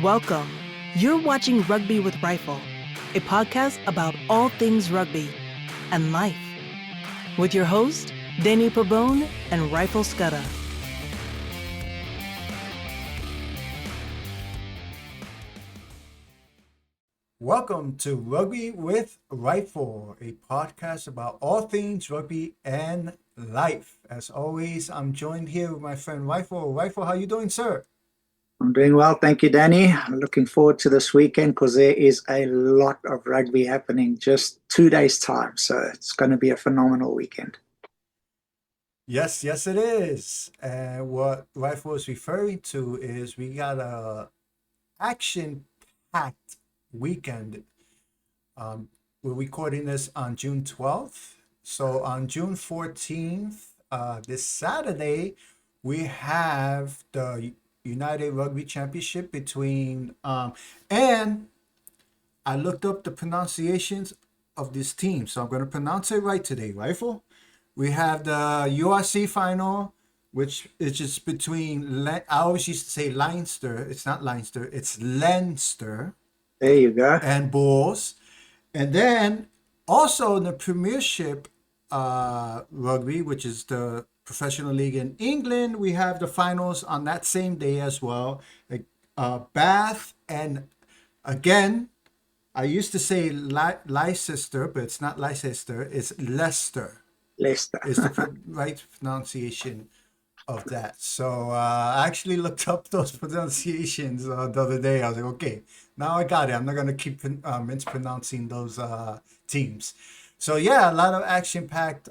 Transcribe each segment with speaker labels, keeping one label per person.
Speaker 1: Welcome. You're watching Rugby with Rifle, a podcast about all things rugby and life, with your host, Danny Pabone and Rifle Scudder.
Speaker 2: Welcome to Rugby with Rifle, a podcast about all things rugby and life. As always, I'm joined here with my friend Rifle. Rifle, how you doing, sir?
Speaker 3: I'm doing well, thank you, Danny. I'm looking forward to this weekend because there is a lot of rugby happening just 2 days' time. So it's going to be a phenomenal weekend.
Speaker 2: Yes, it is. And what Rifle is referring to is we got a action-packed weekend. We're recording this on June 12th. So on June 14th, this Saturday, we have the United Rugby Championship and I looked up the pronunciations of this team, so I'm going to pronounce it right today, Rifle. We have the URC final, which is just between, I always used to say Leinster. It's not Leinster, it's Leinster
Speaker 3: There you go.
Speaker 2: and Bulls. And then also in the Premiership rugby, which is the professional league in England, we have the finals on that same day as well. Bath and again, I used to say Leicester, but it's not Leicester, it's Leicester.
Speaker 3: Leicester.
Speaker 2: Is the right pronunciation of that. So I actually looked up those pronunciations the other day. I was like, okay, now I got it. I'm not going to keep mispronouncing those teams. So yeah, a lot of action-packed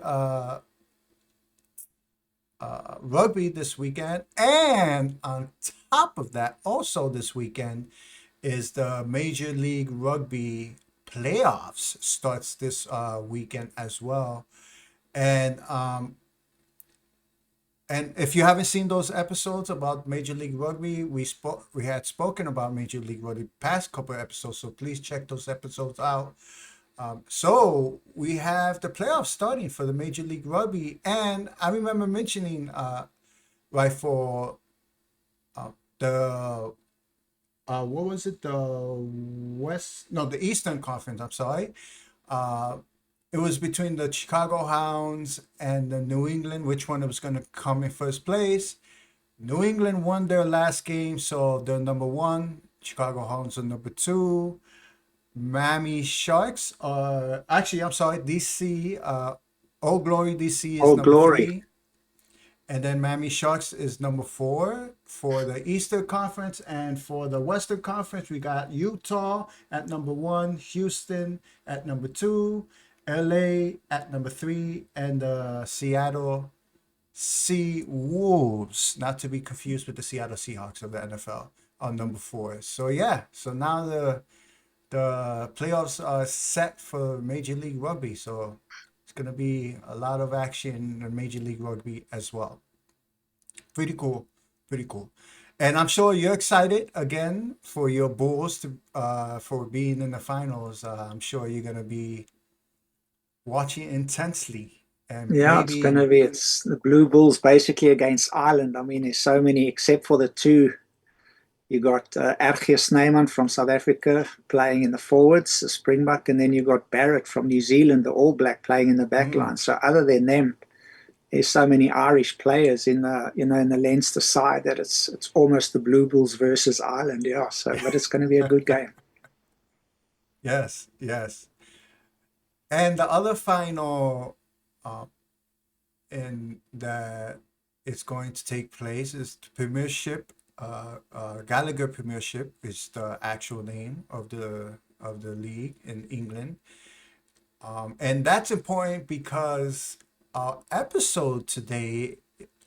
Speaker 2: rugby this weekend. And on top of that, also this weekend is the Major League Rugby playoffs starts this weekend as well. And if you haven't seen those episodes about Major League Rugby, we had spoken about Major League Rugby past couple of episodes, so please check those episodes out. So we have the playoffs starting for the Major League Rugby, and I remember mentioning right for the what was it, the Eastern Conference, I'm sorry. It was between the Chicago Hounds and the New England, which one was going to come in first place. New England won their last game, so they're number one. Chicago Hounds are number two. Miami Sharks are actually, I'm sorry, DC. Old Glory DC is
Speaker 3: Oh,
Speaker 2: number
Speaker 3: glory.
Speaker 2: three. And then Miami Sharks is number four for the Eastern Conference. And for the Western Conference, we got Utah at number one, Houston at number two, LA at number three, and the Seattle Sea Wolves, not to be confused with the Seattle Seahawks of the NFL, on number four. So yeah, so now the playoffs are set for Major League Rugby. So it's gonna be a lot of action in Major League Rugby as well. Pretty cool, pretty cool. And I'm sure you're excited again for your Bulls to for being in the finals. I'm sure you're gonna be watching intensely and
Speaker 3: Yeah,
Speaker 2: maybe.
Speaker 3: it's the Blue Bulls basically against Ireland. I mean, there's so many, except for the two. You got Ergier Snyman from South Africa playing in the forwards, the Springbok, and then you got Barrett from New Zealand, the All Black, playing in the back line. So other than them, there's so many Irish players in the in the Leinster side that it's almost the Blue Bulls versus Ireland. Yeah, so but it's going to be a good game.
Speaker 2: Yes. And the other final uh, in that it's going to take place is the Premiership. Gallagher Premiership is the actual name of the league in England. And that's important because our episode today,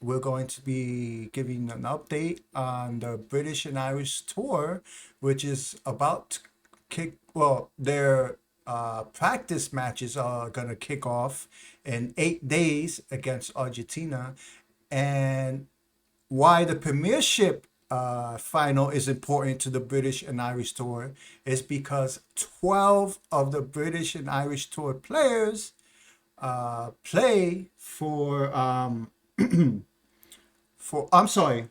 Speaker 2: we're going to be giving an update on the British and Irish tour, which is about to their practice matches are going to kick off in 8 days against Argentina. And why the Premiership final is important to the British and Irish tour is because 12 of the British and Irish tour players play for I'm sorry,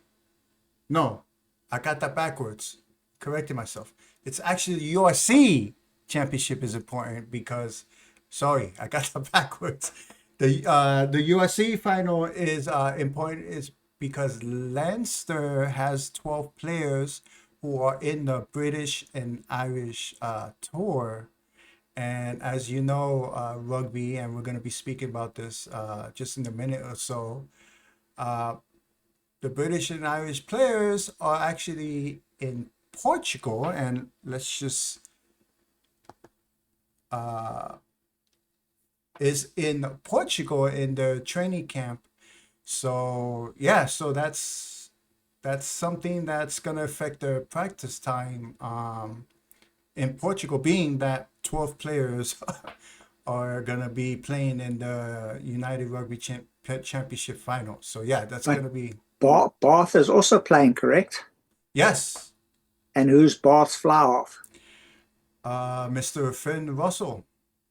Speaker 2: no, I got that backwards. correcting myself. It's actually the URC championship is important because, sorry, I got that backwards. The URC final is important is because Leinster has 12 players who are in the British and Irish tour. And as you know, rugby, and we're going to be speaking about this just in a minute or so, the British and Irish players are actually in Portugal, and let's just is in Portugal in their training camp. So yeah, so that's something that's gonna affect their practice time in Portugal, being that 12 players are gonna be playing in the United Rugby Championship final. So yeah, that's
Speaker 3: But
Speaker 2: gonna be
Speaker 3: Bath is also playing, correct?
Speaker 2: yes,
Speaker 3: And who's Bath's flower off?
Speaker 2: Mr. Finn Russell.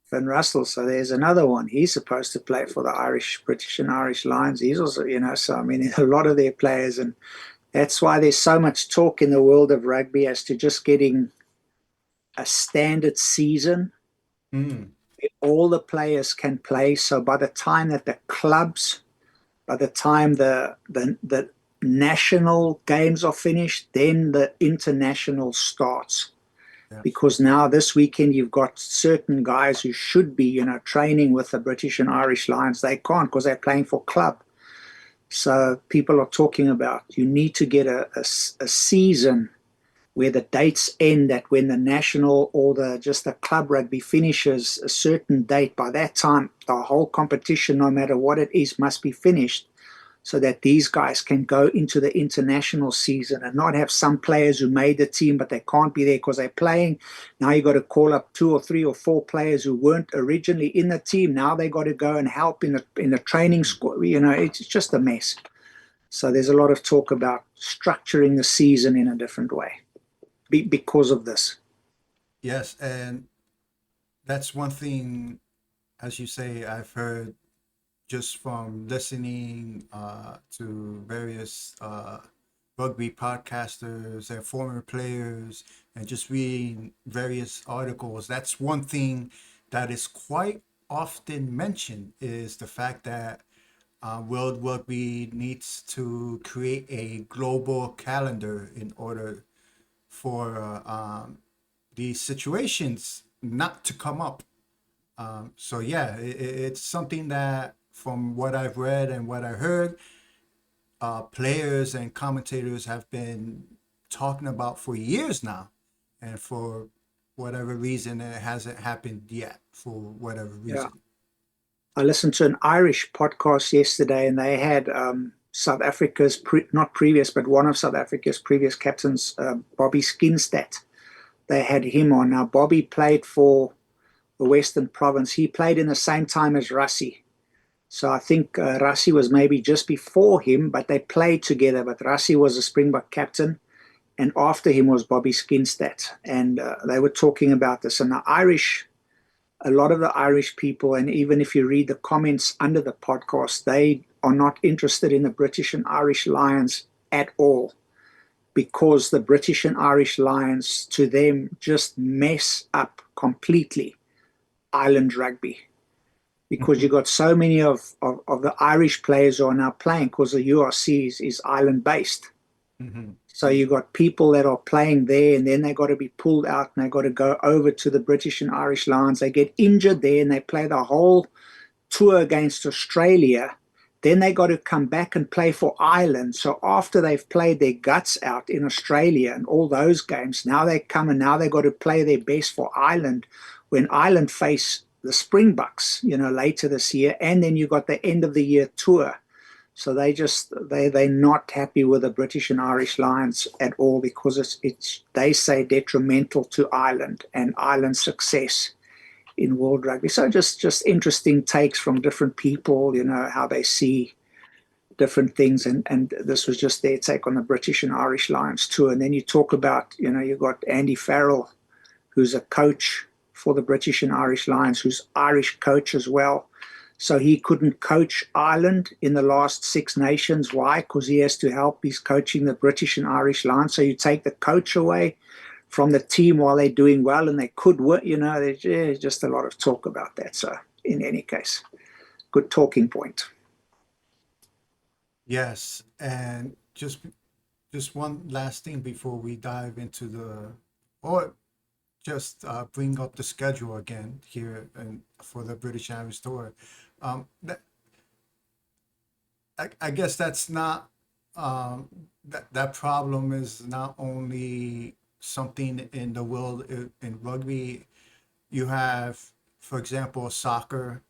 Speaker 3: Finn Russell. So there's another one. He's supposed to play for the Irish, British and Irish Lions. He's also, so I mean, a lot of their players, and that's why there's so much talk in the world of rugby as to just getting a standard season.
Speaker 2: Mm.
Speaker 3: All the players can play. So by the time that by the time the national games are finished, then the international starts.
Speaker 2: Yeah.
Speaker 3: Because now this weekend you've got certain guys who should be, training with the British and Irish Lions. They can't because they're playing for club. So people are talking about you need to get a season where the dates end at when the national or the club rugby finishes a certain date. By that time, the whole competition, no matter what it is, must be finished so that these guys can go into the international season and not have some players who made the team but they can't be there because they're playing. Now you got to call up 2 or 3 or 4 players who weren't originally in the team. Now they got to go and help in the training squad. It's just a mess. So there's a lot of talk about structuring the season in a different way because of this.
Speaker 2: Yes, and that's one thing, as you say, I've heard just from listening to various rugby podcasters and former players and just reading various articles. That's one thing that is quite often mentioned is the fact that World Rugby needs to create a global calendar in order for these situations not to come up. So yeah, it's something that from what I've read and what I heard, players and commentators have been talking about for years now, and for whatever reason, it hasn't happened yet. For whatever
Speaker 3: Yeah.
Speaker 2: reason.
Speaker 3: I listened to an Irish podcast yesterday, and they had South Africa's not previous, but one of South Africa's previous captains, Bobby Skinstad. They had him on. Now, Bobby played for the Western Province. He played in the same time as Rassie. So I think Rassie was maybe just before him, but they played together. But Rassie was a Springbok captain, and after him was Bobby Skinstad. And they were talking about this. And a lot of the Irish people, and even if you read the comments under the podcast, they are not interested in the British and Irish Lions at all, because the British and Irish Lions, to them, just mess up completely island rugby. Because you got so many of the Irish players who are now playing, because the URC is island based.
Speaker 2: Mm-hmm.
Speaker 3: So you got people that are playing there, and then they got to be pulled out, and they got to go over to the British and Irish Lions. They get injured there, and they play the whole tour against Australia. Then they got to come back and play for Ireland. So after they've played their guts out in Australia and all those games, now they come and now they got to play their best for Ireland when Ireland face the Springboks, later this year. And then you got the end of the year tour. So they're not happy with the British and Irish Lions at all, because it's they say detrimental to Ireland and Ireland's success in world rugby. So just interesting takes from different people, how they see different things. And this was just their take on the British and Irish Lions tour. And then you talk about, you've got Andy Farrell, who's a coach for the British and Irish Lions, who's Irish coach as well. So he couldn't coach Ireland in the last Six Nations. Why? Because he has to help. He's coaching the British and Irish Lions. So you take the coach away from the team while they're doing well, and they could win. There's just a lot of talk about that. So in any case, good talking point.
Speaker 2: Yes, and just one last thing before we dive into the, or just bring up the schedule again here and for the British Irish Tour. That I guess that's not that problem is not only something in the world in rugby. You have, for example, soccer.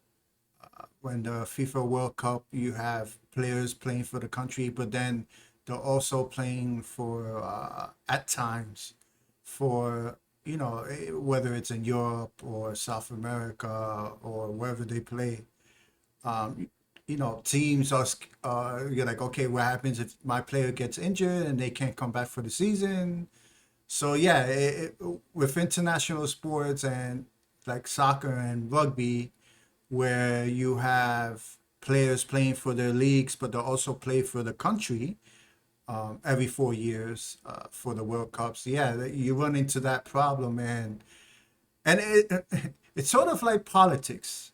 Speaker 2: When the FIFA World Cup, you have players playing for the country, but then they're also playing for at times for whether it's in Europe or South America or wherever they play. Um, teams you're like, okay, what happens if my player gets injured and they can't come back for the season? So yeah, with international sports and like soccer and rugby, where you have players playing for their leagues, but they also play for the country every 4 years for the World Cups. Yeah, you run into that problem, and it's sort of like politics.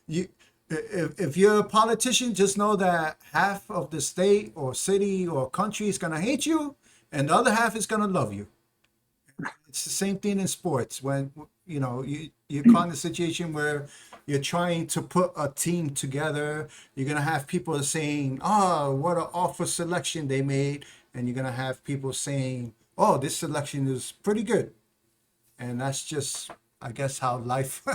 Speaker 2: you if you're a politician, just know that half of the state or city or country is gonna hate you, and the other half is gonna love you. It's the same thing in sports. When you're caught in a situation where you're trying to put a team together, you're gonna have people saying, "Oh, what an awful selection they made," and you're gonna have people saying, "Oh, this selection is pretty good." And that's just, I guess, how life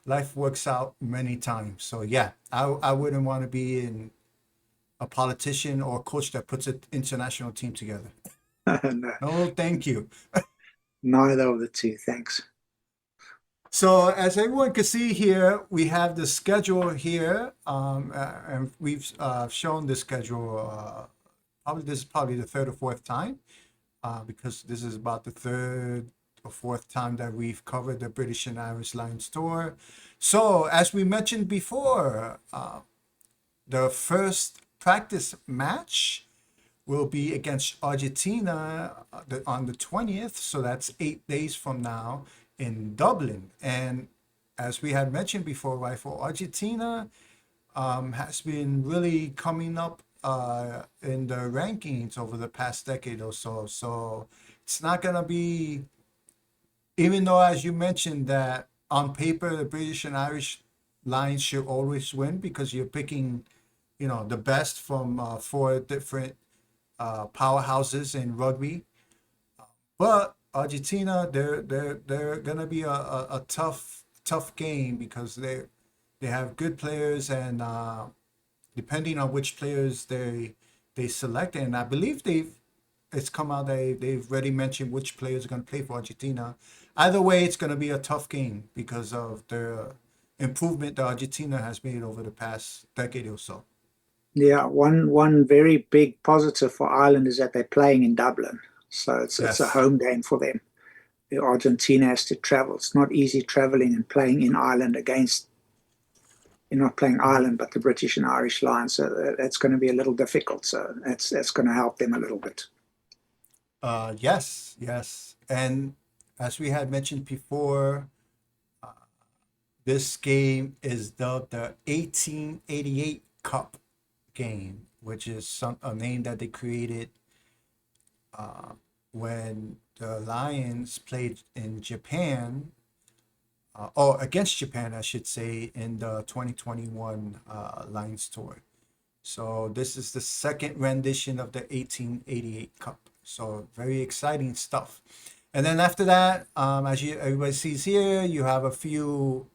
Speaker 2: life works out many times. So yeah, I wouldn't want to be in a politician or a coach that puts an international team together.
Speaker 3: No,
Speaker 2: No, thank you.
Speaker 3: neither of the two. Thanks.
Speaker 2: So as everyone can see here, we have the schedule here, and we've shown the schedule. Probably this is probably the third or fourth time, because this is about the third or fourth time that we've covered the British and Irish Lions tour. So as we mentioned before, the first practice match will be against Argentina on the 20th. So that's 8 days from now in Dublin. And as we had mentioned before, right, for Argentina has been really coming up in the rankings over the past decade or so. So it's not going to be, even though, as you mentioned, that on paper, the British and Irish Lions should always win because you're picking, the best from four different powerhouses in rugby. But Argentina, they're gonna be a tough game because they have good players, and depending on which players they select, and I believe it's come out they've already mentioned which players are going to play for Argentina. Either way, it's going to be a tough game because of the improvement that Argentina has made over the past decade or so.
Speaker 3: Yeah, one very big positive for Ireland is that they're playing in Dublin, so it's a
Speaker 2: Yes.
Speaker 3: home game for them. Argentina has to travel. It's not easy traveling and playing in Ireland against. You're not playing
Speaker 2: Mhm.
Speaker 3: Ireland, but the British and Irish Lions. So that's going to be a little difficult. So that's going to help them a little bit.
Speaker 2: Yes, yes. And as we had mentioned before, this game is dubbed the 1888 Cup game, which is a name that they created when the Lions played in Japan, or against Japan, I should say, in the 2021 Lions tour. So this is the second rendition of the 1888 Cup. So very exciting stuff. And then after that, as everybody sees here, you have a few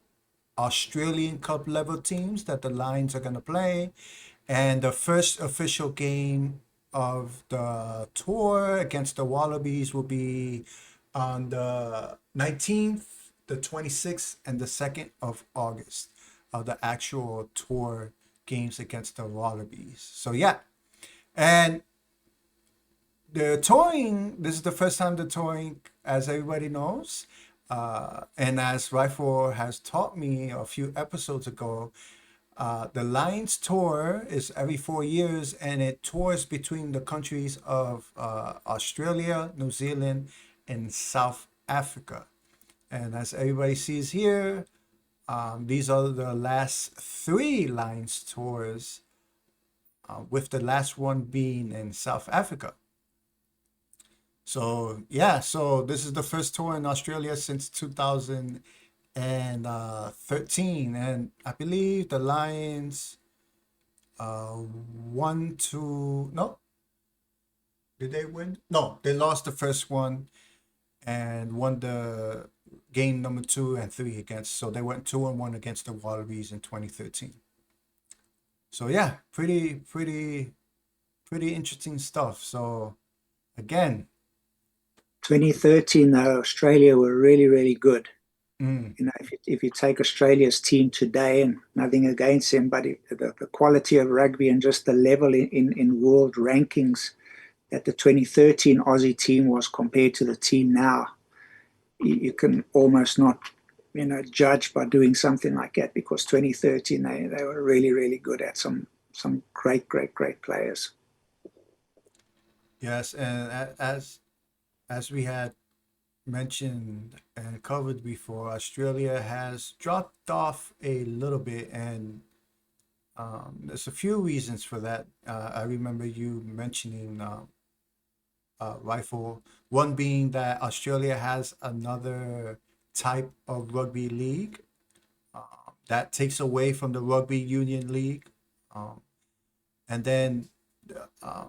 Speaker 2: Australian Cup level teams that the Lions are going to play. And the first official game of the tour against the Wallabies will be on the 19th, the 26th, and the 2nd of August of the actual tour games against the Wallabies. So, yeah. And the touring, this is the first time the touring, as everybody knows, And as Rifle has taught me a few episodes ago, the Lions tour is every 4 years, and it tours between the countries of Australia, New Zealand, and South Africa. And as everybody sees here, these are the last three Lions tours, with the last one being in South Africa. So yeah, so this is the first tour in Australia since 2013, and I believe the Lions won to no, did they win? No, they lost the first one and won the game number 2 and 3 against. So they went 2-1 against the Wallabies in 2013. So yeah, pretty interesting stuff. So again,
Speaker 3: 2013, though, Australia were really, really good.
Speaker 2: mm,
Speaker 3: You know, if you take Australia's team today, and nothing against them, but the quality of rugby and just the level in world rankings that the 2013 Aussie team was compared to the team now, you can almost not, judge by doing something like that, because 2013 they were really, really good at some great players.
Speaker 2: yes, and as we had mentioned and covered before, Australia has dropped off a little bit, and there's a few reasons for that. I remember you mentioning, Rifle, one being that Australia has another type of rugby league that takes away from the rugby union league, um, and then uh,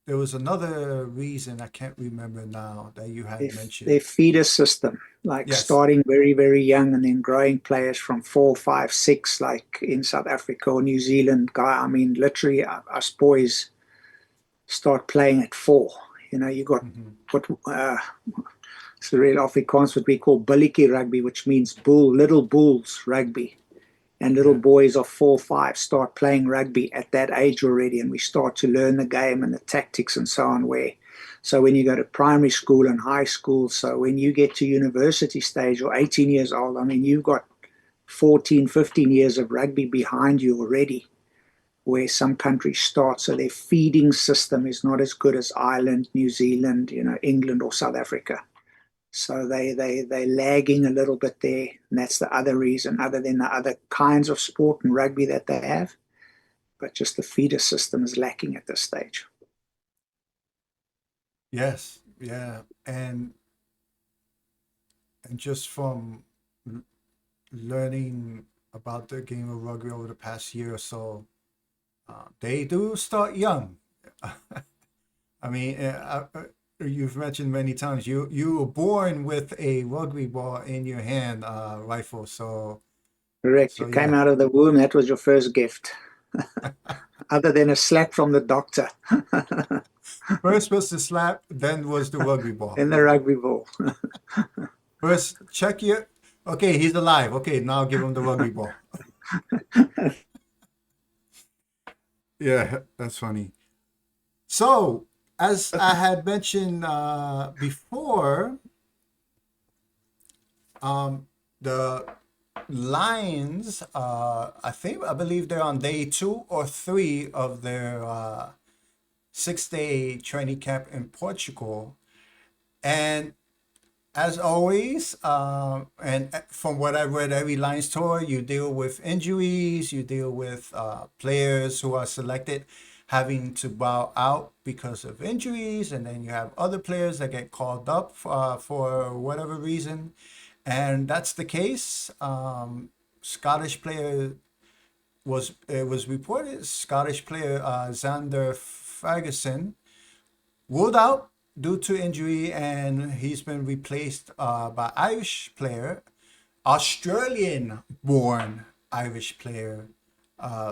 Speaker 2: there was another reason I can't remember now that you
Speaker 3: Their,
Speaker 2: had mentioned.
Speaker 3: their feeder system, like
Speaker 2: Yes.
Speaker 3: starting very, very young and then growing players from 4, 5, 6, like in South Africa or New Zealand. Guy, I mean, literally, us boys start playing at 4. You got
Speaker 2: Hmm.
Speaker 3: what it's the real Afrikaans, what we call billetjie rugby, which means little bulls rugby. And little
Speaker 2: Yeah.
Speaker 3: boys of 4, 5 start playing rugby at that age already, and we start to learn the game and the tactics and so on. So when you go to primary school and high school, so when you get to university stage or 18 years old, I mean, you've got 14, 15 years of rugby behind you already, where some countries start. So their feeding system is not as good as Ireland, New Zealand, England or South Africa. So they're lagging a little bit there, and that's the other reason, other than the other kinds of sport and rugby that they have. But just the feeder system is lacking at this stage.
Speaker 2: Yes. Yeah. And just from learning about the game of rugby over the past year or so, they do start young. I mean, you've mentioned many times you were born with a rugby ball in your hand, Rifle. So
Speaker 3: Correct. You
Speaker 2: so
Speaker 3: came
Speaker 2: yeah,
Speaker 3: out of the womb, that was your first gift, other than a slap from the doctor.
Speaker 2: first was the slap, then was the rugby ball.
Speaker 3: In the rugby ball.
Speaker 2: First, check your. Okay, he's alive. Okay, now give him the rugby ball. Yeah, that's funny. So, as I had mentioned before, um, the Lions, I believe they're on day 2 or 3 of their 6-day training camp in Portugal. And as always, and from what I've read, every Lions tour, you deal with injuries, you deal with players who are selected having to bow out because of injuries, and then you have other players that get called up for whatever reason. And that's the case. Scottish player it was reported Scottish player Xander Ferguson ruled out due to injury, and he's been replaced by Irish player, Australian-born Irish player,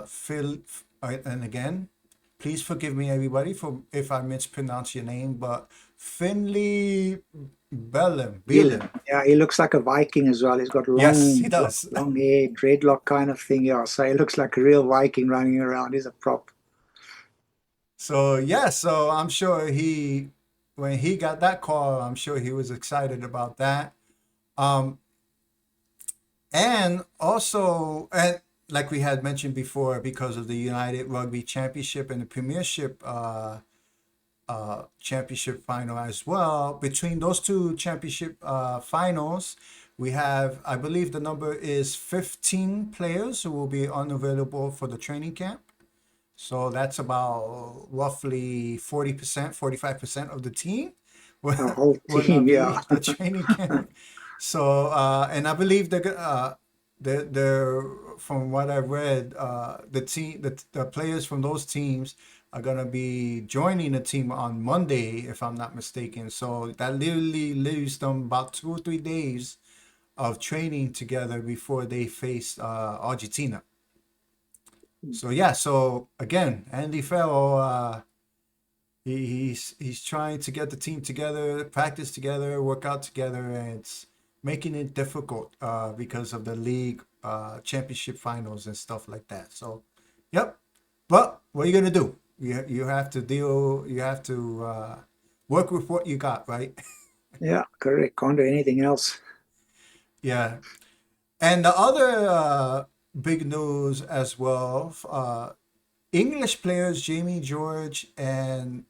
Speaker 2: Phil. And again, please forgive me, everybody, for if I mispronounce your name, but Finley Bellum.
Speaker 3: Dylan.
Speaker 2: Bellum.
Speaker 3: Yeah, he looks like a Viking as well. He's got
Speaker 2: Yes, he
Speaker 3: long,
Speaker 2: does.
Speaker 3: long hair, dreadlock kind of thing. Yeah, so he looks like a real Viking running around. He's a prop.
Speaker 2: So yeah, so I'm sure when he got that call, I'm sure he was excited about that. Um, and also, and like we had mentioned before, because of the United Rugby Championship and the Premiership championship final as well. Between those two championship finals, we have, I believe the number is 15 players who will be unavailable for the training camp. So that's about roughly 40%, 45% of the team will,
Speaker 3: A whole
Speaker 2: will not
Speaker 3: team,
Speaker 2: be
Speaker 3: yeah.
Speaker 2: at the training camp. So, and I believe from what I read, the players from those teams are gonna be joining the team on Monday, if I'm not mistaken. So that literally leaves them about 2 or 3 days of training together before they face Argentina. So yeah, so again, Andy Farrell, he's trying to get the team together, practice together, work out together, and it's making it difficult because of the league championship finals and stuff like that. So, yep. But what are you gonna do? You have to deal. You have to work with what you got, right?
Speaker 3: Yeah, correct. Can't do anything else.
Speaker 2: Yeah. And the other big news as well, English players Jamie George and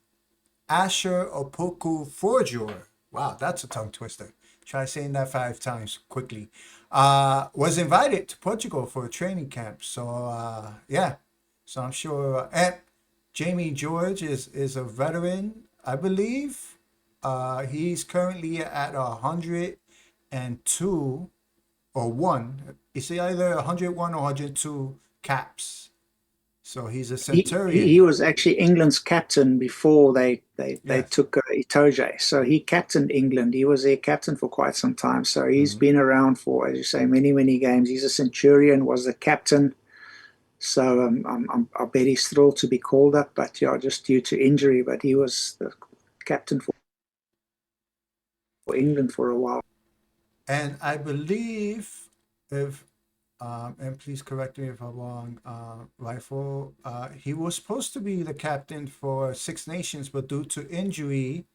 Speaker 2: Asher Opoku Forjor. Wow, that's a tongue twister. Try saying that 5 times quickly. Was invited to Portugal for a training camp. So yeah, so I'm sure. And Jamie George is a veteran, I believe. He's currently at 102 or one. Is he either 101 or 102 caps? So he's a
Speaker 3: He
Speaker 2: centurion.
Speaker 3: was actually England's captain before they
Speaker 2: Yes.
Speaker 3: took Itoje. So he captained England. He was their captain for quite some time. So he's
Speaker 2: Mhm.
Speaker 3: been around for, as you say, many, many games. He's a centurion, was the captain. So I bet he's thrilled to be called up, but yeah, just due to injury. But he was the captain for England for a while.
Speaker 2: And I believe if and please correct me if I'm wrong, Rifle. He was supposed to be the captain for Six Nations, but due to injury,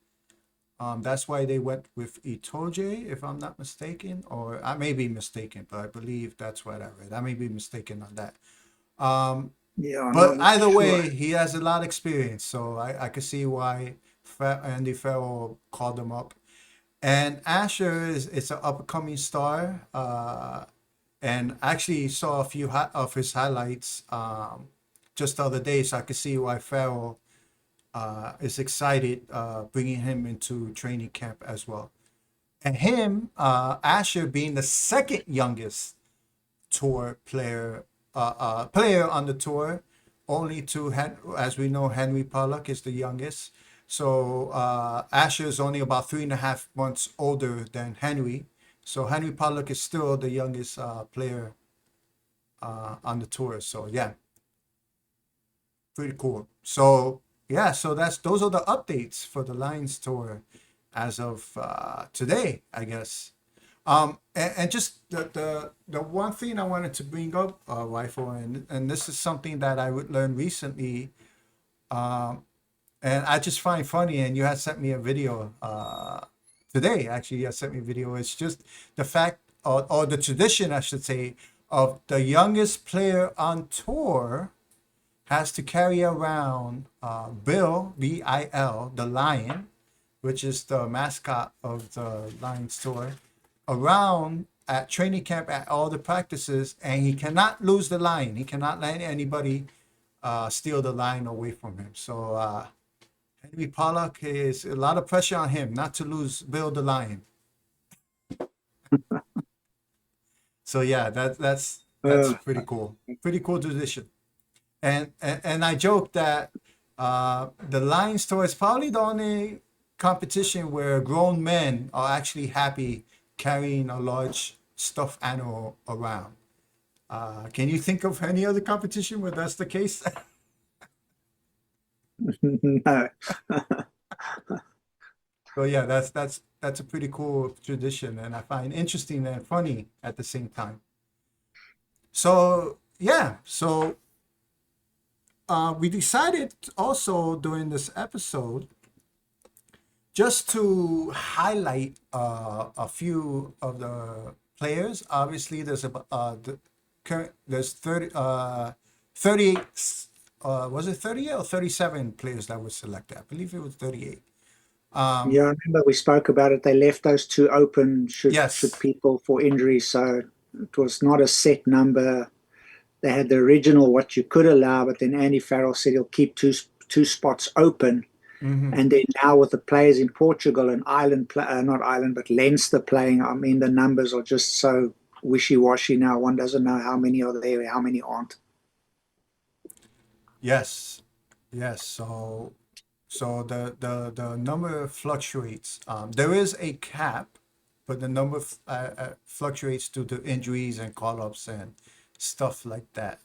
Speaker 2: that's why they went with Itoje, if I'm not mistaken, or I may be mistaken, but I believe that's what I read. I may be mistaken on that. Um,
Speaker 3: Yeah,
Speaker 2: but
Speaker 3: not
Speaker 2: either
Speaker 3: sure.
Speaker 2: way, he has a lot of experience, so I could see why Andy Farrell called him up. And Asher is an upcoming star. And actually saw a few of his highlights just the other day, so I could see why Farrell is excited bringing him into training camp as well. And him, Asher, being the second youngest tour player on the tour, only to as we know, Henry Pollock is the youngest. So Asher is only about 3.5 months older than Henry. So Henry Pollock is still the youngest player on the tour. So yeah, pretty cool. So yeah, so those are the updates for the Lions tour as of today, I guess. And just the one thing I wanted to bring up, Rifle, and this is something that I would learn recently, and I just find funny. And you had sent me a video today. Actually, you had sent me a video. It's just the fact, or the tradition, I should say, of the youngest player on tour has to carry around Bill, Bil, the lion, which is the mascot of the Lions tour, around at training camp at all the practices, and he cannot lose the lion. He cannot let anybody steal the lion away from him. So Henry Pollock is a lot of pressure on him not to lose Bill the lion. So yeah, that's
Speaker 3: Uh,
Speaker 2: pretty cool. Pretty cool tradition. And I joke that the Lions tour is probably the only competition where grown men are actually happy carrying a large stuffed animal around. Can you think of any other competition where that's the case?
Speaker 3: no.
Speaker 2: So yeah, that's a pretty cool tradition, and I find interesting and funny at the same time. So yeah, so we decided also during this episode just to highlight a few of the players, obviously there's 38, was it 38 or 37 players that were selected? I believe it was 38.
Speaker 3: Yeah, I remember we spoke about it. They left those two open should
Speaker 2: Yes.
Speaker 3: people for injury, so it was not a set number. They had the original what you could allow, but then Andy Farrell said he'll keep two spots open.
Speaker 2: Hmm.
Speaker 3: And then now with the players in Portugal and Ireland, not Ireland, but Leinster playing, I mean, the numbers are just so wishy-washy now. One doesn't know how many are there, how many aren't.
Speaker 2: Yes. Yes. So the number fluctuates. There is a cap, but the number fluctuates due to injuries and call-ups and stuff like that.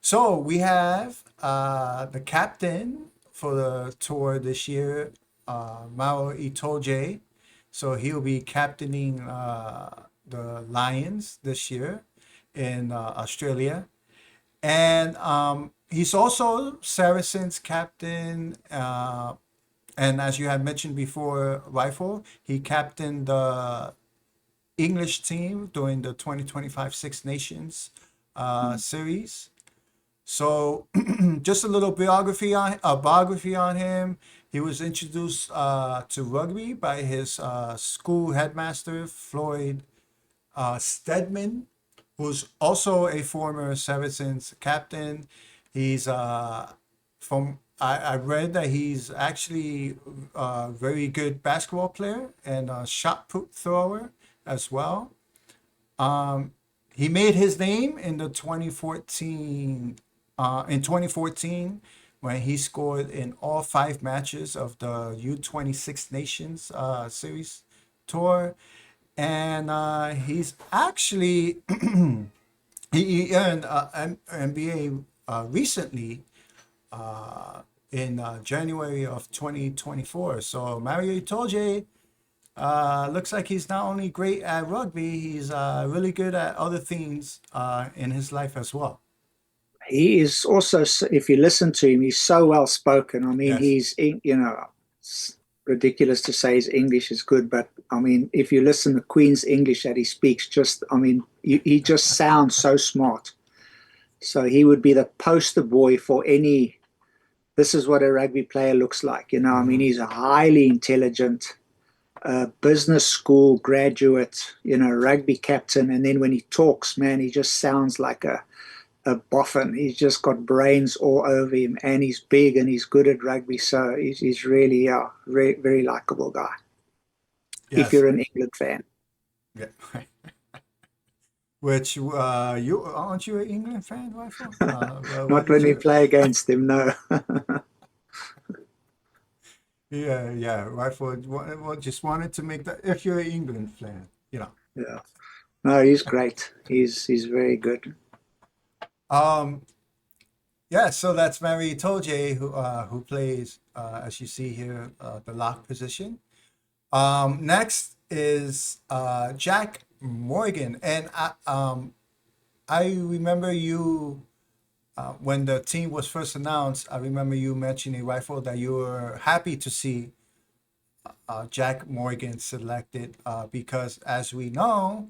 Speaker 2: So we have the captain for the tour this year, Mao Itoje. So he'll be captaining the Lions this year in Australia. And he's also Saracens captain. And as you had mentioned before, Rifle, he captained the English team during the 2025 Six Nations series. So, just a little biography on him. He was introduced to rugby by his school headmaster, Floyd Stedman, who's also a former Saracens captain. He's from I read that he's actually a very good basketball player and a shot put thrower as well. Um, he made his name in the 2014 when he scored in all five matches of the U26 Nations series tour, and he's actually he earned an NBA recently in January of 2024. So Mario Itoje looks like he's not only great at rugby, he's really good at other things in his life as well.
Speaker 3: He is also, if you listen to him, he's so well spoken. I mean,
Speaker 2: Yes.
Speaker 3: it's ridiculous to say his English is good, but I mean, if you listen to Queen's English that he speaks, I mean, he just sounds so smart. So he would be the poster boy for any. This is what a rugby player looks like. I mean,
Speaker 2: Hmm.
Speaker 3: he's a highly intelligent business school graduate, rugby captain. And then when he talks, man, he just sounds like a boffin. He's just got brains all over him, and he's big and he's good at rugby. So he's really, very, very likable guy. If
Speaker 2: Yes.
Speaker 3: you're an England fan,
Speaker 2: Yeah. Which you aren't you an England fan, Rifle? What
Speaker 3: not
Speaker 2: did
Speaker 3: when we
Speaker 2: you?
Speaker 3: play against him. No,
Speaker 2: Yeah, yeah, Rifle. Just wanted to make that. If you're an England fan.
Speaker 3: yeah, no, he's great. He's very good.
Speaker 2: Um, yeah. So that's Mary Toje who plays as you see here the lock position. Next is Jack Morgan, and I remember you when the team was first announced. I remember you mentioning Rifle that you were happy to see Jack Morgan selected because, as we know,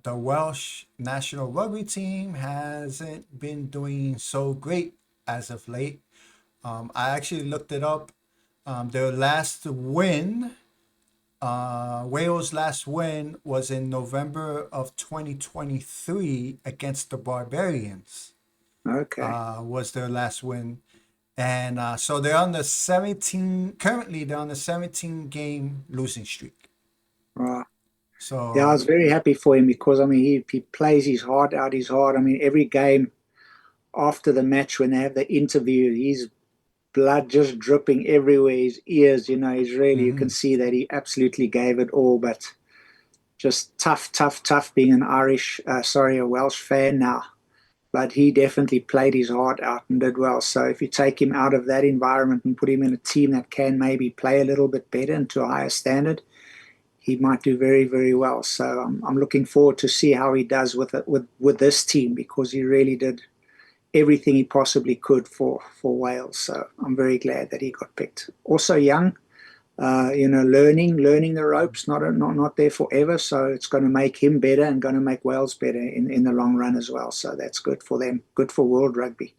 Speaker 2: the Welsh national rugby team hasn't been doing so great as of late. I actually looked it up. Their last win, Wales' last win, was in November of 2023 against the Barbarians.
Speaker 3: Okay,
Speaker 2: Was their last win. And so they're on the 17, currently they're on the 17 game losing streak.
Speaker 3: right. Yeah, I
Speaker 2: So,
Speaker 3: was very happy for him because I mean he plays his heart out. His heart. I mean, every game after the match when they have the interview, his blood just dripping everywhere. His ears, he's really you can
Speaker 2: mhm.
Speaker 3: see that he absolutely gave it all. But just tough, tough, tough being an a Welsh fan now. But he definitely played his heart out and did well. So if you take him out of that environment and put him in a team that can maybe play a little bit better and to a higher standard, he might do very, very well. So I'm looking forward to see how he does with it with this team because he really did everything he possibly could for Wales. So I'm very glad that he got picked. Also young, learning the ropes, not there forever. So it's going to make him better and going to make Wales better in the long run as well. So that's good for them, good for world rugby.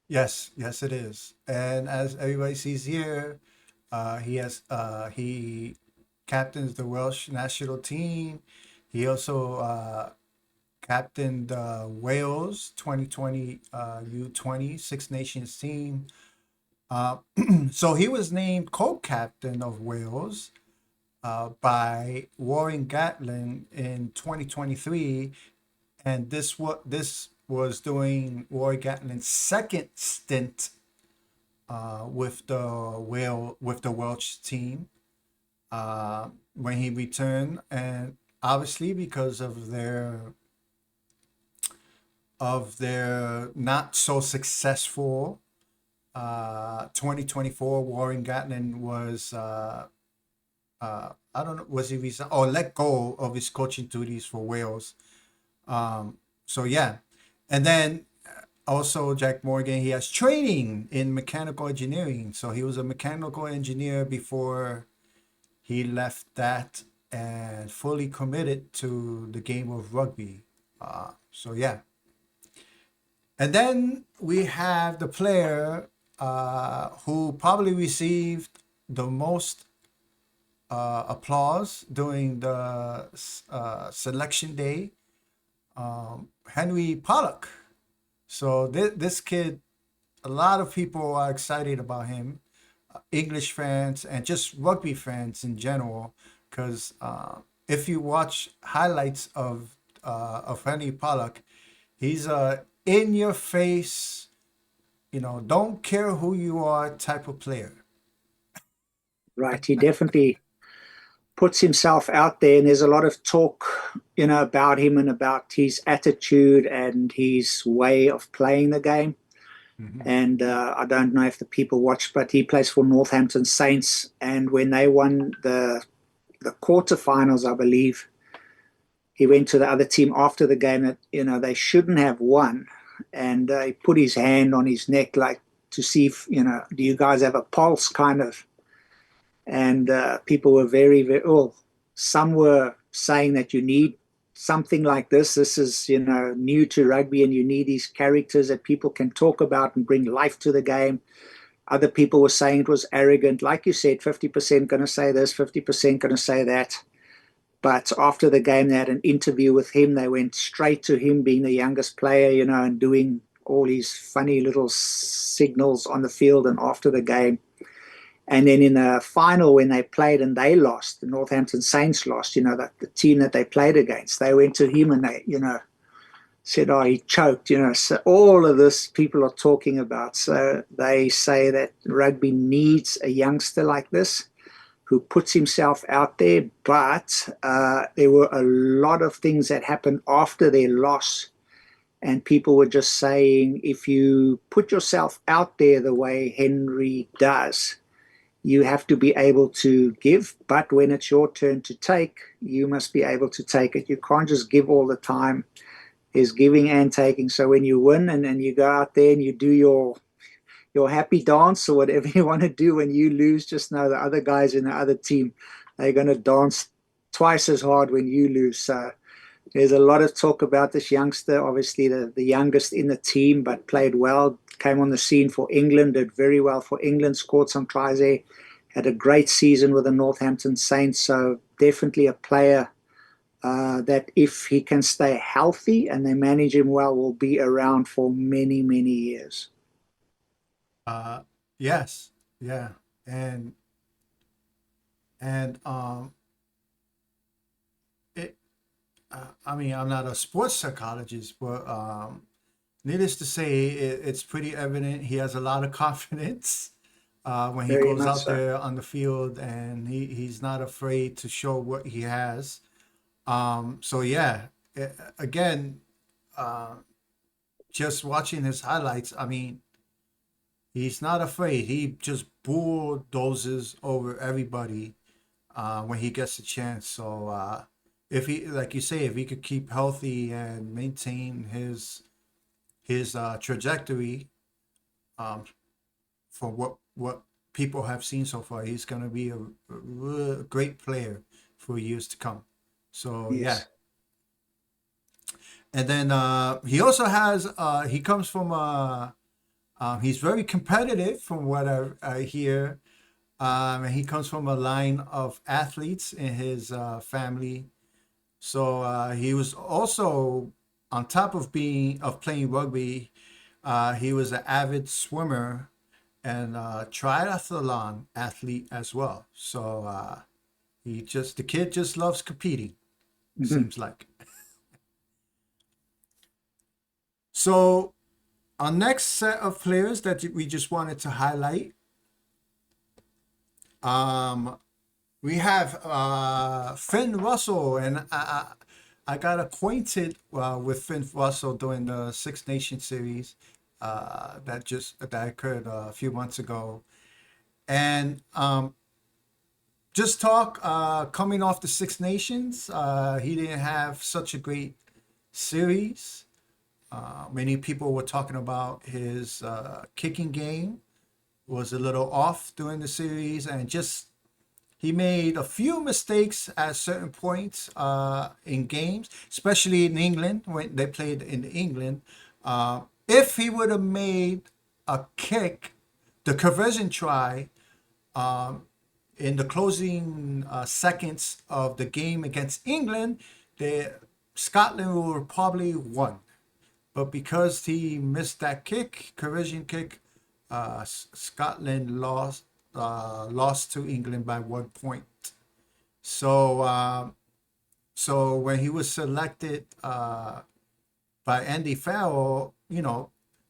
Speaker 2: Yes, yes, it is. And as everybody sees here, he captains the Welsh national team. He also captained Wales 2020 U20 Six Nations team. Uh, so he was named co-captain of Wales by Warren Gatland in 2023, and this was during Warren Gatland's second stint with the Welsh team when he returned, and obviously because of their not so successful 2024, Warren Gatland was I don't know, was he resigned or let go of his coaching duties for Wales. So yeah, and then also Jack Morgan, he has training in mechanical engineering. So he was a mechanical engineer before he left that and fully committed to the game of rugby. So yeah, and then we have the player who probably received the most applause during the selection day, Henry Pollock. So this kid, a lot of people are excited about him, English fans and just rugby fans in general, because if you watch highlights of Henry Pollock, he's a in your face, don't care who you are type of player.
Speaker 3: Right, he definitely puts himself out there, and there's a lot of talk, about him and about his attitude and his way of playing the game.
Speaker 2: Mm-hmm.
Speaker 3: And I don't know if the people watch, but he plays for Northampton Saints, and when they won the quarterfinals, I believe, he went to the other team after the game that they shouldn't have won, and he put his hand on his neck like to see if do you guys have a pulse kind of. And people were very, very well. Some were saying that you need something like this. This is new to rugby, and you need these characters that people can talk about and bring life to the game. Other people were saying it was arrogant, like you said, 50% going to say this, 50% going to say that. But after the game, they had an interview with him. They went straight to him, being the youngest player, and doing all these funny little signals on the field and after the game. And then in the final, when they played and they lost, the Northampton Saints lost, the team that they played against, they went to him and they, said, oh, he choked, So all of this people are talking about. So they say that rugby needs a youngster like this who puts himself out there. But there were a lot of things that happened after their loss. And people were just saying, if you put yourself out there the way Henry does, you have to be able to give, but when it's your turn to take, you must be able to take it. You can't just give all the time. There's giving and taking. So when you win and then you go out there and you do your happy dance or whatever you want to do, when you lose, just know the other guys in the other team, they're going to dance twice as hard when you lose. So there's a lot of talk about this youngster, obviously the youngest in the team, but played well, came on the scene for England, did very well for England, scored some tries there, had a great season with the Northampton Saints. So definitely a player that if he can stay healthy and they manage him well, will be around for many, many years.
Speaker 2: Uh, yes, yeah, and it. I mean, I'm not a sports psychologist, but needless to say, it's pretty evident he has a lot of confidence when he
Speaker 3: Very
Speaker 2: goes
Speaker 3: much
Speaker 2: out
Speaker 3: so.
Speaker 2: there on the field, and he's not afraid to show what he has. So yeah, again, uh, just watching his highlights, I mean, he's not afraid. He just bulldozes over everybody when he gets a chance. So if he, like you say, if he could keep healthy and maintain his trajectory um, for what people have seen so far. He's going to be a great player for years to come. So yeah.
Speaker 3: Yes.
Speaker 2: And then he also has he comes from he's very competitive from what I hear. And he comes from a line of athletes in his family. So he was also, on top of playing rugby, he was an avid swimmer and triathlon athlete as well. So the kid just loves competing,
Speaker 3: Mhm.
Speaker 2: seems like. So our next set of players that we just wanted to highlight, um, we have Finn Russell, and I got acquainted with Finn Russell during the Six Nations series that occurred a few months ago, and just talk coming off the Six Nations, he didn't have such a great series. Many people were talking about his kicking game was a little off during the series, and just he made a few mistakes at certain points in games, especially in England when they played in England. If he would have made a kick, the conversion try in the closing seconds of the game against England, Scotland would have probably won. But because he missed that conversion kick, Scotland lost to England by 1 point. So so when he was selected by Andy Farrell,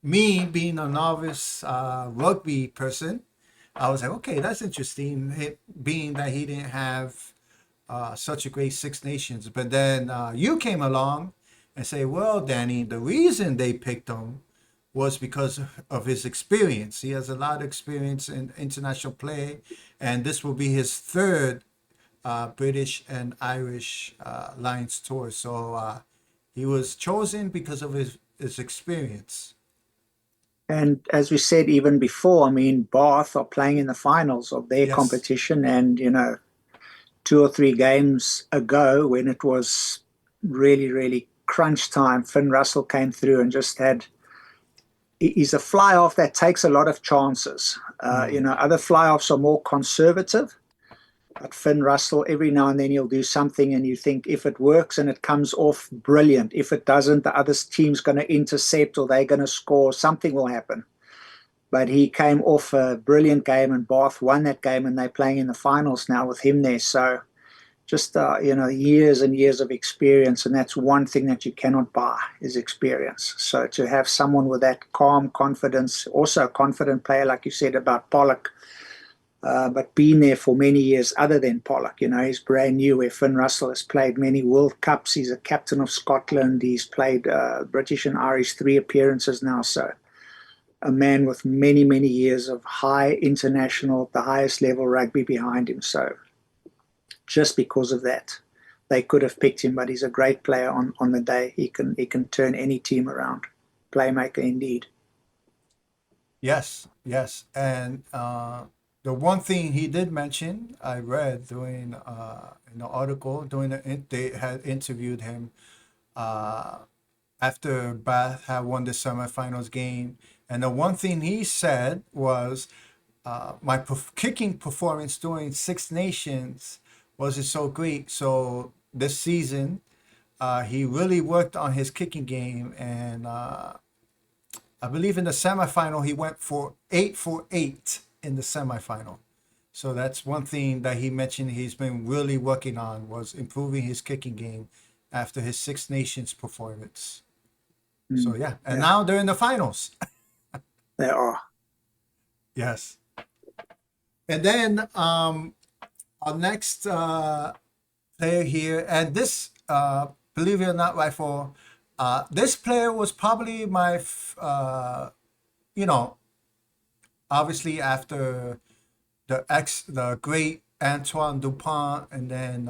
Speaker 2: me being a novice rugby person, I was like, okay, that's interesting. Being that he didn't have such a great Six Nations, but then you came along and say, well, Danny, the reason they picked him was because of his experience. He has a lot of experience in international play, and this will be his third British and Irish Lions tour. So he was chosen because of his experience.
Speaker 3: And as we said even before, I mean, Bath are playing in the finals of their
Speaker 2: Yes.
Speaker 3: competition. And, 2 or 3 games ago, when it was really, really crunch time, Finn Russell came through and just he's a fly off that takes a lot of chances. Other fly offs are more conservative. But Finn Russell, every now and then he'll do something, and you think if it works and it comes off, brilliant. If it doesn't, the other team's going to intercept or they're going to score. Something will happen. But he came off a brilliant game, and Bath won that game, and they're playing in the finals now with him there. So just years and years of experience, and that's one thing that you cannot buy is experience. So to have someone with that calm confidence, also a confident player, like you said about Pollock, but been there for many years other than Pollock. He's brand new, where Finn Russell has played many World Cups. He's a captain of Scotland. He's played British and Irish 3 appearances now. So a man with many, many years of high international, the highest level rugby behind him. So just because of that, they could have picked him, but he's a great player on the day. He can turn any team around. Playmaker indeed.
Speaker 2: Yes, yes. And the one thing he did mention, I read during in the article, they had interviewed him uh, after Bath had won the semifinals game, and the one thing he said was, my kicking performance during Six Nations wasn't so great. So this season, he really worked on his kicking game, and I believe in the semifinal he went for 8 for 8 in the semifinal. So that's one thing that he mentioned he's been really working on, was improving his kicking game after his Six Nations performance. So
Speaker 3: Mm,
Speaker 2: yeah, and
Speaker 3: yeah,
Speaker 2: now they're in the finals.
Speaker 3: they are.
Speaker 2: Yes. And then our next player here, and this, believe it or not, Rifle, this player was probably you know, obviously after the great Antoine Dupont, and then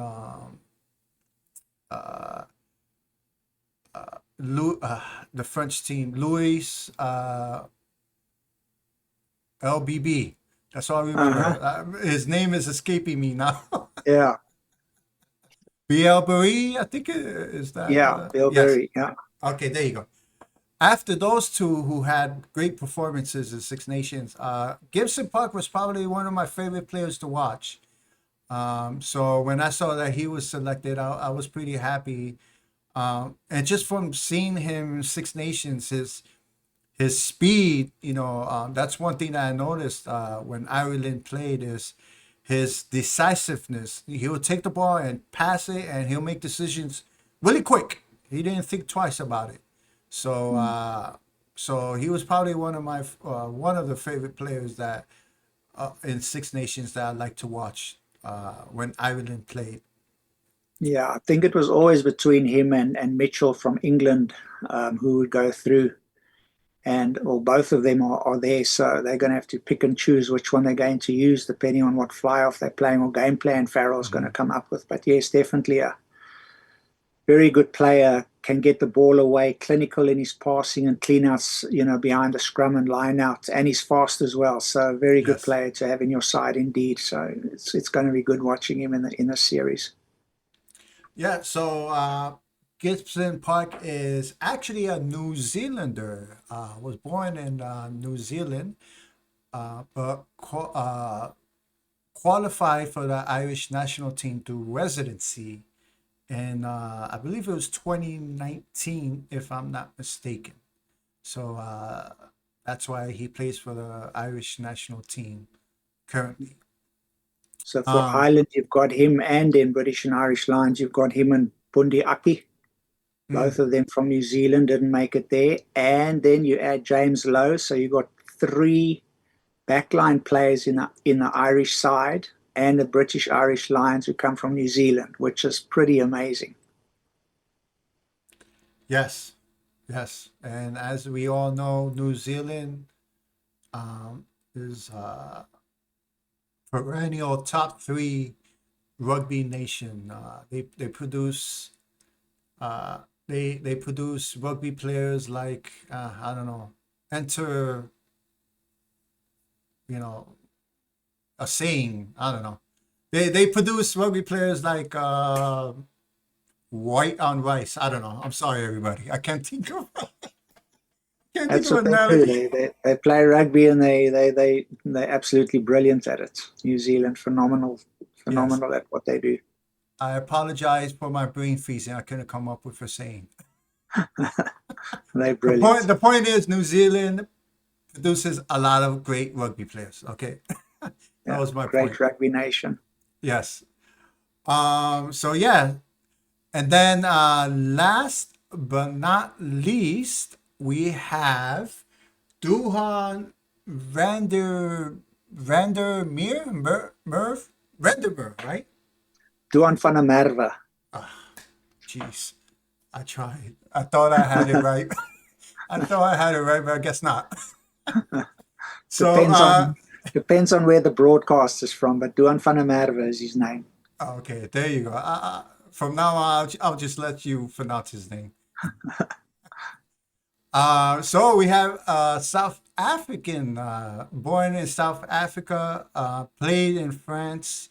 Speaker 2: the French team, Louis LBB. That's all I remember.
Speaker 3: Uh-huh.
Speaker 2: His name is escaping me now.
Speaker 3: Yeah.
Speaker 2: Bielbury, I think is that.
Speaker 3: Yeah. Bill
Speaker 2: Yes.
Speaker 3: Berry. Yeah.
Speaker 2: Okay, there you go. After those two who had great performances in Six Nations, Gibson Park was probably one of my favorite players to watch. So when I saw that he was selected, I was pretty happy. And just from seeing him in Six Nations, his speed, that's one thing that I noticed when Ireland played is his decisiveness. He'll take the ball and pass it, and he'll make decisions really quick. He didn't think twice about it. So, so he was probably one of the favorite players that in Six Nations that I like to watch when Ireland played.
Speaker 3: Yeah. I think it was always between him and Mitchell from England, who would go through. And well, both of them are there, so they're going to have to pick and choose which one they're going to use depending on what fly-off they're playing or game plan Farrell's going to come up with. But yes, definitely a very good player, can get the ball away, clinical in his passing and clean outs, behind the scrum and line out, and he's fast as well. So very good
Speaker 2: Yes.
Speaker 3: player to have in your side indeed. So it's going to be good watching him in the series.
Speaker 2: Yeah, so Gibson Park is actually a New Zealander. Was born in New Zealand, but qualified for the Irish national team through residency. And I believe it was 2019, if I'm not mistaken. So that's why he plays for the Irish national team currently.
Speaker 3: So for
Speaker 2: Um,
Speaker 3: Ireland, you've got him, and in British and Irish lines, you've got him and Bundi Aki.
Speaker 2: mm,
Speaker 3: Both of them from New Zealand didn't make it there. And then you add James Lowe. So you got three backline players in the Irish side and the British Irish Lions who come from New Zealand, which is pretty amazing.
Speaker 2: yes, yes. And as we all know, New Zealand um, is perennial top three rugby nation. They produce they produce rugby players like I don't know, enter you know a saying, I don't know. They produce rugby players like white on rice. I don't know. I'm sorry, everybody. I can't think of can't think
Speaker 3: That's
Speaker 2: of
Speaker 3: what
Speaker 2: an
Speaker 3: they do.
Speaker 2: analogy.
Speaker 3: They play rugby and they're absolutely brilliant at it. New Zealand, phenomenal,
Speaker 2: Yes,
Speaker 3: phenomenal at what they do.
Speaker 2: I apologize for my brain freezing. I couldn't come up with a saying.
Speaker 3: They're
Speaker 2: The point
Speaker 3: brilliant.
Speaker 2: the point is New Zealand produces a lot of great rugby players. Okay, that
Speaker 3: Yeah,
Speaker 2: was my
Speaker 3: great
Speaker 2: point.
Speaker 3: rugby nation.
Speaker 2: Yes. So yeah, and then last but not least, we have Duhan Vandermeer Merv Vandermeer, right?
Speaker 3: Duan van der Merwe.
Speaker 2: Jeez, I tried. I thought I had it right. I thought I had it right, but I guess not. So
Speaker 3: Depends on depends on where the broadcast is from, but Duan van der Merwe is his name.
Speaker 2: okay, there you go. From now on, I'll just let you pronounce his name. So we have South African, born in South Africa, played in France,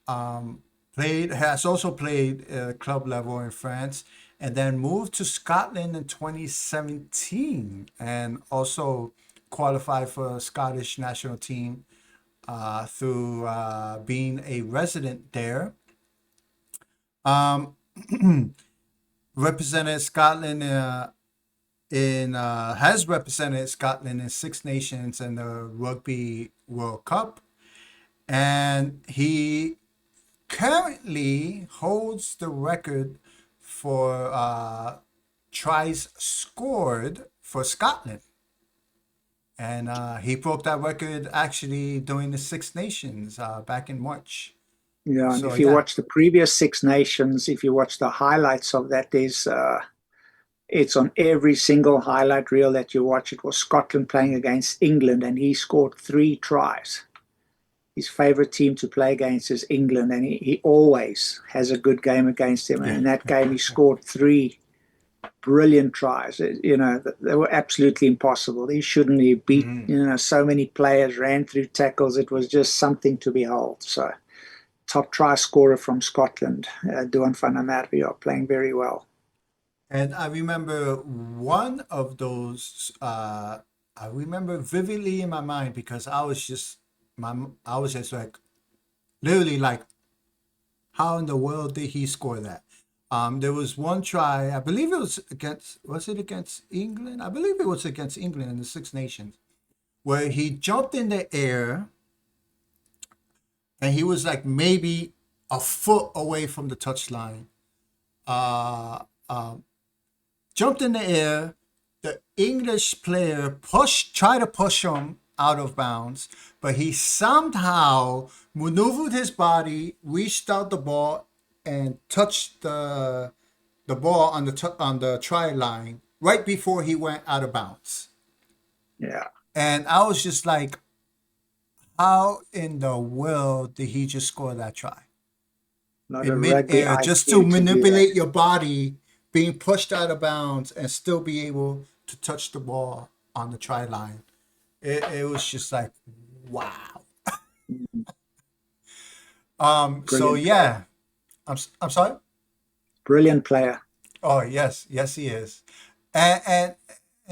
Speaker 2: has also played club level in France, and then moved to Scotland in 2017, and also qualified for a Scottish national team through being a resident there. Um, represented Scotland in has represented Scotland in Six Nations and the Rugby World Cup, and he currently holds the record for tries scored for Scotland, and he broke that record actually during the Six Nations back in March.
Speaker 3: Yeah, and
Speaker 2: So
Speaker 3: if you
Speaker 2: yeah,
Speaker 3: watch the previous Six Nations, if you watch the highlights of that, it's on every single highlight reel that you watch. It was Scotland playing against England, and he scored 3 tries. His favorite team to play against is England, and he always has a good game against him. And
Speaker 2: yeah,
Speaker 3: in that game, he scored three brilliant tries. They were absolutely impossible. He shouldn't have beat,
Speaker 2: Hmm.
Speaker 3: so many players ran through tackles. It was just something to behold. So top try scorer from Scotland, Duan van der Merwe, are playing very well.
Speaker 2: And I remember one of those. I remember vividly in my mind because I was just like literally like, how in the world did he score that? There was one try, I believe was it against England? I believe it was against England in the Six Nations, where he jumped in the air and he was like maybe a foot away from the touchline. Uh, Jumped in the air. The English player tried to push him out of bounds, but he somehow maneuvered his body, reached out the ball, and touched the ball on the try line right before he went out of bounds.
Speaker 3: Yeah,
Speaker 2: And I was just like, how in the world did he just score that try
Speaker 3: a lot
Speaker 2: in
Speaker 3: of rugby
Speaker 2: midair just to
Speaker 3: IQ to do that.
Speaker 2: manipulate your body being pushed out of bounds and still be able to touch the ball on the try line? It was just like, wow. So
Speaker 3: Brilliant player.
Speaker 2: yeah, I'm sorry.
Speaker 3: Brilliant player.
Speaker 2: Oh yes, yes he is, and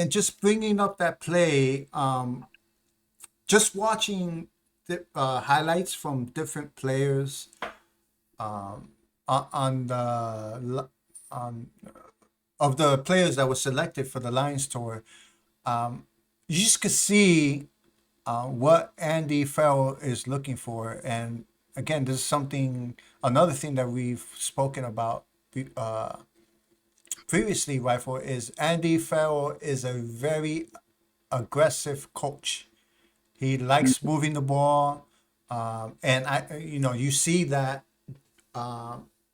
Speaker 2: just bringing up that play, just watching the highlights from different players on on of the players that were selected for the Lions tour. You just could see what Andy Farrell is looking for. And again, this is another thing that we've spoken about uh, previously, Rifle, is Andy Farrell is a very aggressive coach. He likes moving the ball. And you see that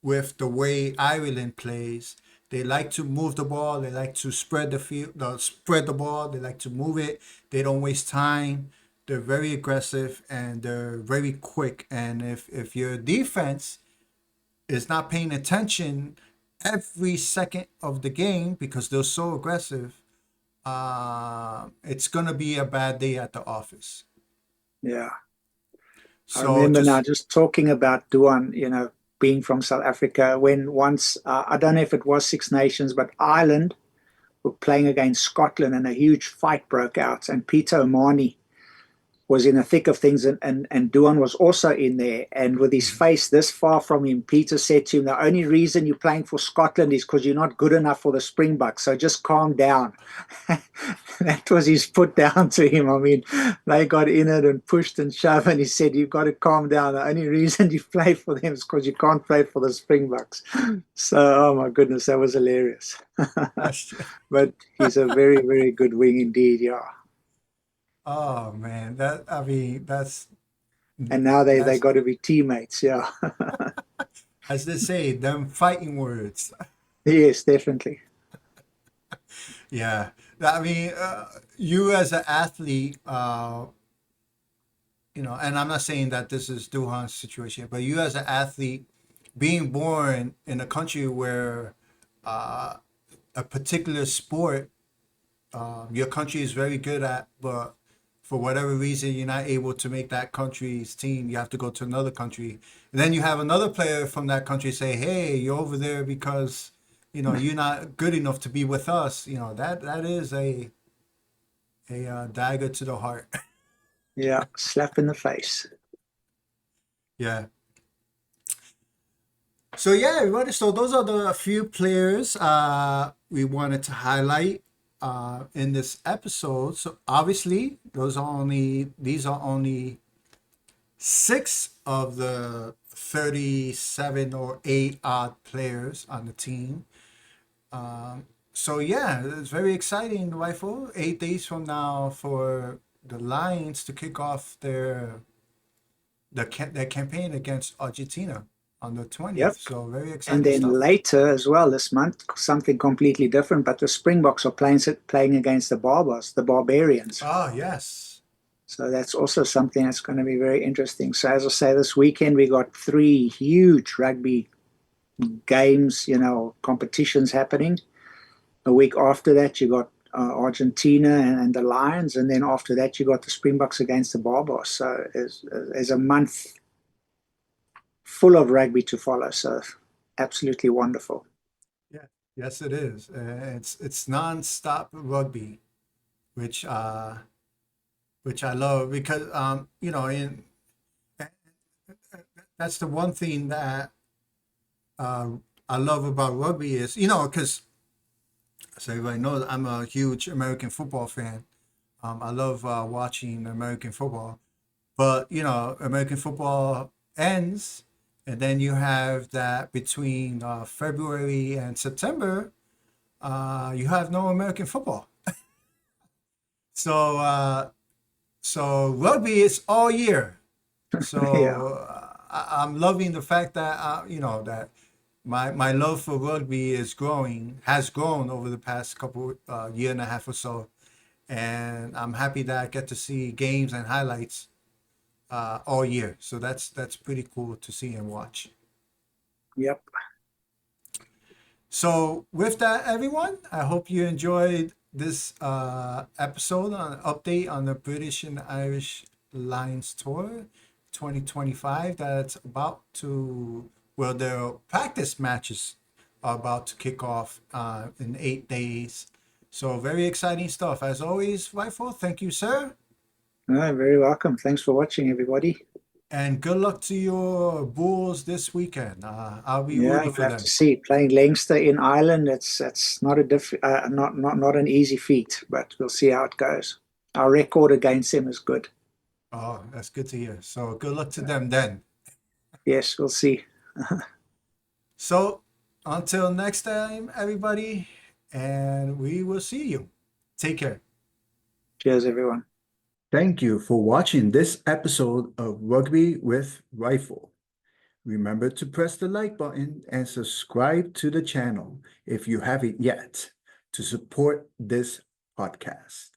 Speaker 2: with the way Ireland plays. They like to move the ball. They like to spread the field, spread the ball. They like to move it. They don't waste time. They're very aggressive and they're very quick. And if your defense is not paying attention every second of the game because they're so aggressive, it's gonna be a bad day at the office.
Speaker 3: Yeah. I
Speaker 2: So
Speaker 3: remember now
Speaker 2: just
Speaker 3: just talking about Duan, being from South Africa, when once, I don't know if it was Six Nations, but Ireland were playing against Scotland and a huge fight broke out. And Peter O'Mahony was in the thick of things, and Duan was also in there. And with his face this far from him, Peter said to him, the only reason you're playing for Scotland is because you're not good enough for the Springboks, so just calm down. That was his put down to him. I mean, they got in it and pushed and shoved, and he said, you've got to calm down. The only reason you play for them is because you can't play for the Springboks. So, oh my goodness, that was hilarious.
Speaker 2: that's
Speaker 3: But he's a very, very good wing indeed, yeah.
Speaker 2: oh man, that I mean
Speaker 3: And now they
Speaker 2: that's
Speaker 3: got to be teammates, yeah.
Speaker 2: as they say, them fighting words.
Speaker 3: Yes, definitely.
Speaker 2: Yeah, I mean, you as an athlete, and I'm not saying that this is Duhan's situation, but you as an athlete, being born in a country where a particular sport your country is very good at, but for whatever reason you're not able to make that country's team, you have to go to another country. And then you have another player from that country say, "Hey, you're over there because you're not good enough to be with us." That is a dagger to the heart.
Speaker 3: Yeah, slap in the face.
Speaker 2: Yeah. So yeah, everybody. So those are the few players we wanted to highlight in this episode. So obviously, these are only six of the 37 or 8 odd players on the team. So yeah, it's very exciting, Rifle. 8 days from now for the Lions to kick off their campaign against Argentina on the 20th.
Speaker 3: Yep.
Speaker 2: So very
Speaker 3: And
Speaker 2: exciting
Speaker 3: then
Speaker 2: stuff.
Speaker 3: later as well this month, something completely different, but the Springboks are playing against the Barbars, the Barbarians.
Speaker 2: Ah, yes.
Speaker 3: So that's also something that's going to be very interesting. So as I say, this weekend we got 3 huge rugby games, competitions happening. a week after that, you got Argentina and the Lions, and then after that, you got the Springboks against the Barbars. So there's a month full of rugby to follow. So absolutely wonderful.
Speaker 2: Yeah, yes, it is. It's non-stop rugby, which uh, which I love because you know, that's the one thing that uh, I love about rugby is, you know, because so everybody knows I'm a huge American football fan. I love watching American football, but you know, American football ends, and then you have that between February and September, you have no American football. So so rugby is all year.
Speaker 3: Yeah.
Speaker 2: So I'm loving the fact that you know that my love for rugby has grown over the past couple year and a half or so, and I'm happy that I get to see games and highlights all year. So that's pretty cool to see and watch.
Speaker 3: Yep.
Speaker 2: So with that, everyone, I hope you enjoyed this episode on update on the British and Irish Lions Tour 2025. That's about to, well, their practice matches are about to kick off in 8 days. So very exciting stuff. As always, Rifle, thank you, sir.
Speaker 3: No, very welcome. Thanks for watching, everybody.
Speaker 2: And good luck to your Bulls this weekend. I'll be
Speaker 3: Yeah,
Speaker 2: rooting
Speaker 3: you'll
Speaker 2: for
Speaker 3: have to
Speaker 2: them.
Speaker 3: see. Playing Leinster in Ireland, it's not a not an easy feat, but we'll see how it goes. Our record against them is good.
Speaker 2: Oh, that's good to hear. So good luck to them then.
Speaker 3: Yes, we'll see.
Speaker 2: So until next time, everybody, and we will see you. Take care.
Speaker 3: Cheers, everyone.
Speaker 2: Thank you for watching this episode of Rugby with Rifle. Remember to press the like button and subscribe to the channel if you haven't yet to support this podcast.